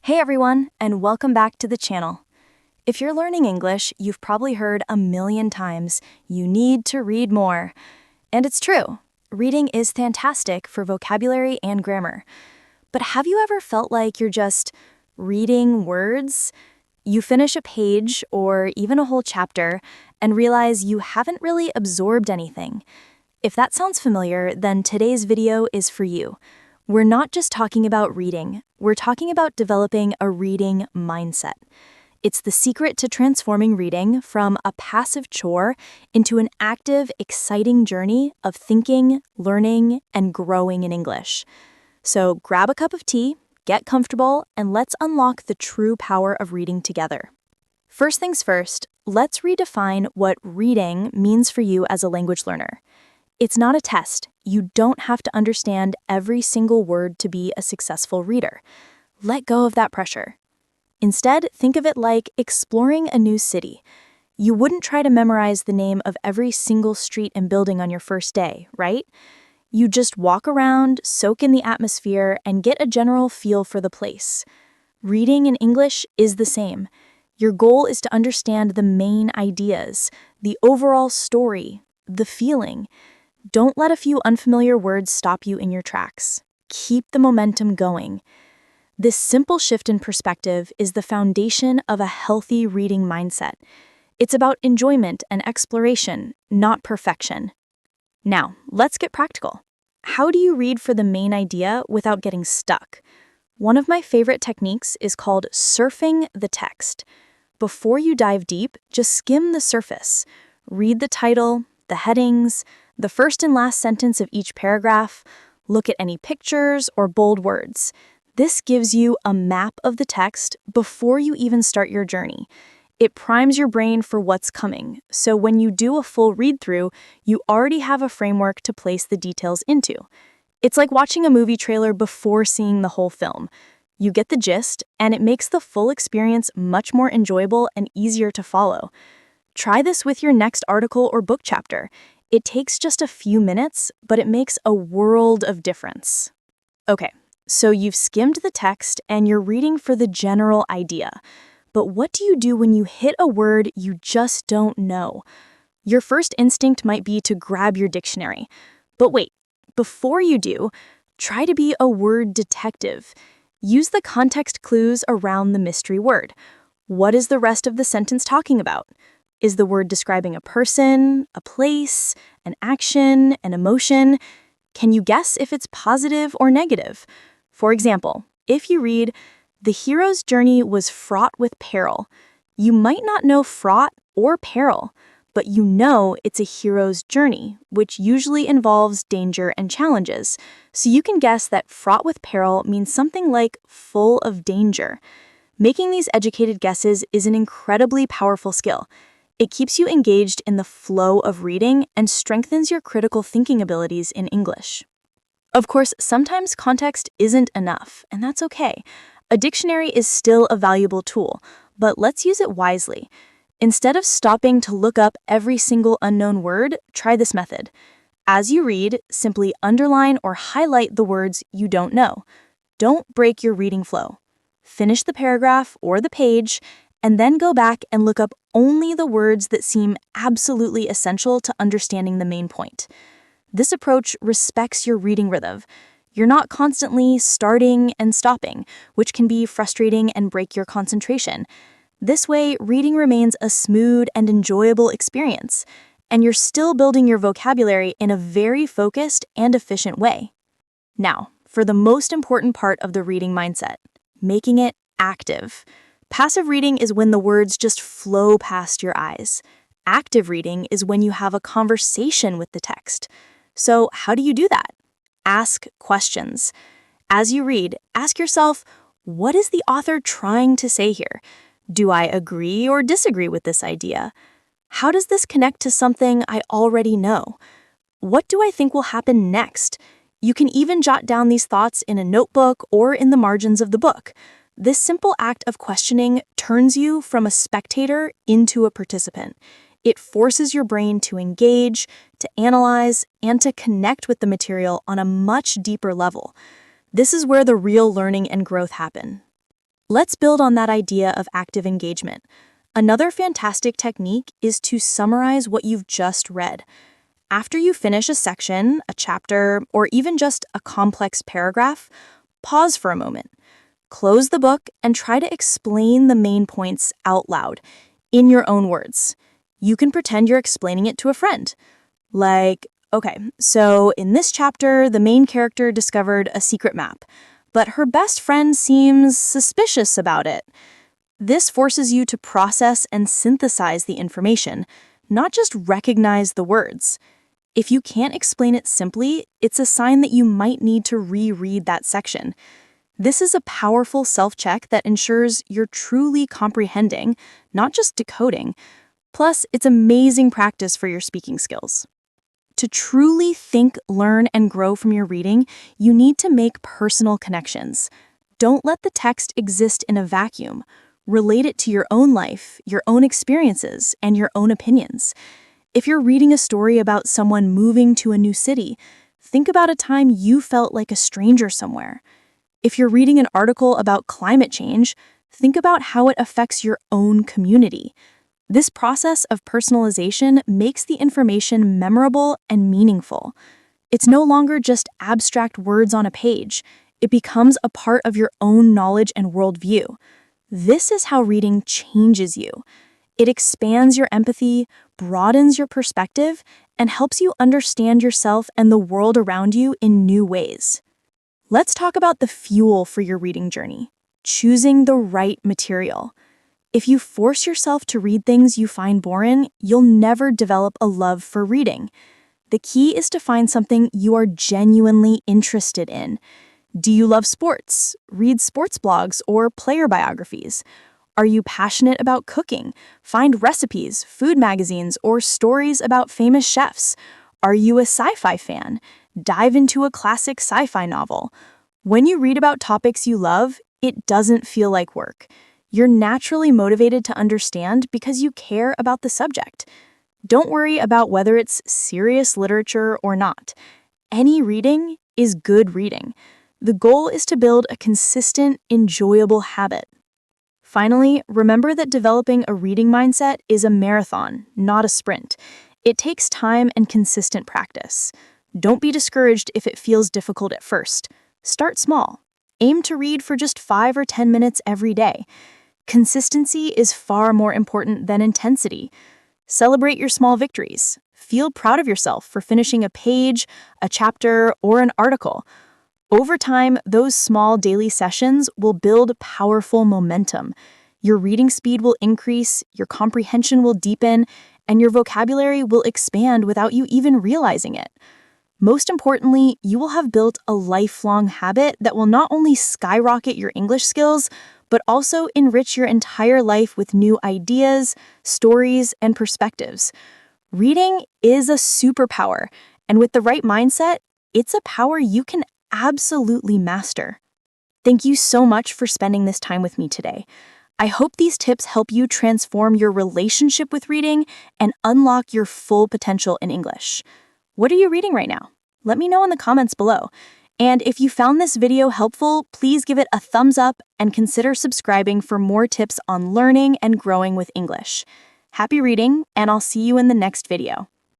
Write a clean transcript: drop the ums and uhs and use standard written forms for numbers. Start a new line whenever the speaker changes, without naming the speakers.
Hey everyone, and welcome back to the channel. If you're learning English, you've probably heard a million times, you need to read more. And it's true. Reading is fantastic for vocabulary and grammar. But have you ever felt like you're just reading words? You finish a page or even a whole chapter and realize you haven't really absorbed anything. If that sounds familiar, then today's video is for you. We're not just talking about reading, we're talking about developing a reading mindset. It's the secret to transforming reading from a passive chore into an active, exciting journey of thinking, learning, and growing in English. So grab a cup of tea, get comfortable, and let's unlock the true power of reading together. First things first, let's redefine what reading means for you as a language learner. It's not a test. You don't have to understand every single word to be a successful reader. Let go of that pressure. Instead, think of it like exploring a new city. You wouldn't try to memorize the name of every single street and building on your first day, right? You just walk around, soak in the atmosphere, and get a general feel for the place. Reading in English is the same. Your goal is to understand the main ideas, the overall story, the feeling. Don't let a few unfamiliar words stop you in your tracks. Keep the momentum going. This simple shift in perspective is the foundation of a healthy reading mindset. It's about enjoyment and exploration, not perfection. Now, let's get practical. How do you read for the main idea without getting stuck? One of my favorite techniques is called surfing the text. Before you dive deep, just skim the surface. Read the title, the headings, the first and last sentence of each paragraph, look at any pictures or bold words. This gives you a map of the text before you even start your journey. It primes your brain for what's coming, so when you do a full read-through, you already have a framework to place the details into. It's like watching a movie trailer before seeing the whole film. You get the gist, and it makes the full experience much more enjoyable and easier to follow. Try this with your next article or book chapter. It takes just a few minutes, but it makes a world of difference. Okay, so you've skimmed the text and you're reading for the general idea. But what do you do when you hit a word you just don't know? Your first instinct might be to grab your dictionary. But wait, before you do, try to be a word detective. Use the context clues around the mystery word. What is the rest of the sentence talking about? Is the word describing a person, a place, an action, an emotion? Can you guess if it's positive or negative? For example, if you read, "The hero's journey was fraught with peril," you might not know fraught or peril, but you know it's a hero's journey, which usually involves danger and challenges. So you can guess that fraught with peril means something like full of danger. Making these educated guesses is an incredibly powerful skill. It keeps you engaged in the flow of reading and strengthens your critical thinking abilities in English. Of course, sometimes context isn't enough, and that's okay. A dictionary is still a valuable tool, but let's use it wisely. Instead of stopping to look up every single unknown word, try this method. As you read, simply underline or highlight the words you don't know. Don't break your reading flow. Finish the paragraph or the page, and then go back and look up only the words that seem absolutely essential to understanding the main point. This approach respects your reading rhythm. You're not constantly starting and stopping, which can be frustrating and break your concentration. This way, reading remains a smooth and enjoyable experience, and you're still building your vocabulary in a very focused and efficient way. Now, for the most important part of the reading mindset, making it active. Passive reading is when the words just flow past your eyes. Active reading is when you have a conversation with the text. So how do you do that? Ask questions. As you read, ask yourself, what is the author trying to say here? Do I agree or disagree with this idea? How does this connect to something I already know? What do I think will happen next? You can even jot down these thoughts in a notebook or in the margins of the book. This simple act of questioning turns you from a spectator into a participant. It forces your brain to engage, to analyze, and to connect with the material on a much deeper level. This is where the real learning and growth happen. Let's build on that idea of active engagement. Another fantastic technique is to summarize what you've just read. After you finish a section, a chapter, or even just a complex paragraph, pause for a moment. Close the book and try to explain the main points out loud, in your own words. You can pretend you're explaining it to a friend. Like, okay, so in this chapter, the main character discovered a secret map, but her best friend seems suspicious about it. This forces you to process and synthesize the information, not just recognize the words. If you can't explain it simply, it's a sign that you might need to reread that section. This is a powerful self-check that ensures you're truly comprehending, not just decoding. Plus, it's amazing practice for your speaking skills. To truly think, learn, and grow from your reading, you need to make personal connections. Don't let the text exist in a vacuum. Relate it to your own life, your own experiences, and your own opinions. If you're reading a story about someone moving to a new city, think about a time you felt like a stranger somewhere. If you're reading an article about climate change, think about how it affects your own community. This process of personalization makes the information memorable and meaningful. It's no longer just abstract words on a page. It becomes a part of your own knowledge and worldview. This is how reading changes you. It expands your empathy, broadens your perspective, and helps you understand yourself and the world around you in new ways. Let's talk about the fuel for your reading journey: choosing the right material. If you force yourself to read things you find boring, you'll never develop a love for reading. The key is to find something you are genuinely interested in. Do you love sports? Read sports blogs or player biographies. Are you passionate about cooking? Find recipes, food magazines, or stories about famous chefs. Are you a sci-fi fan? Dive into a classic sci-fi novel. When you read about topics you love, it doesn't feel like work. You're naturally motivated to understand because you care about the subject. Don't worry about whether it's serious literature or not. Any reading is good reading. The goal is to build a consistent, enjoyable habit. Finally, remember that developing a reading mindset is a marathon, not a sprint. It takes time and consistent practice. Don't be discouraged if it feels difficult at first. Start small. Aim to read for just 5 or 10 minutes every day. Consistency is far more important than intensity. Celebrate your small victories. Feel proud of yourself for finishing a page, a chapter, or an article. Over time, those small daily sessions will build powerful momentum. Your reading speed will increase, your comprehension will deepen, and your vocabulary will expand without you even realizing it. Most importantly, you will have built a lifelong habit that will not only skyrocket your English skills, but also enrich your entire life with new ideas, stories, and perspectives. Reading is a superpower, and with the right mindset, it's a power you can absolutely master. Thank you so much for spending this time with me today. I hope these tips help you transform your relationship with reading and unlock your full potential in English. What are you reading right now? Let me know in the comments below. And if you found this video helpful, please give it a thumbs up and consider subscribing for more tips on learning and growing with English. Happy reading, and I'll see you in the next video.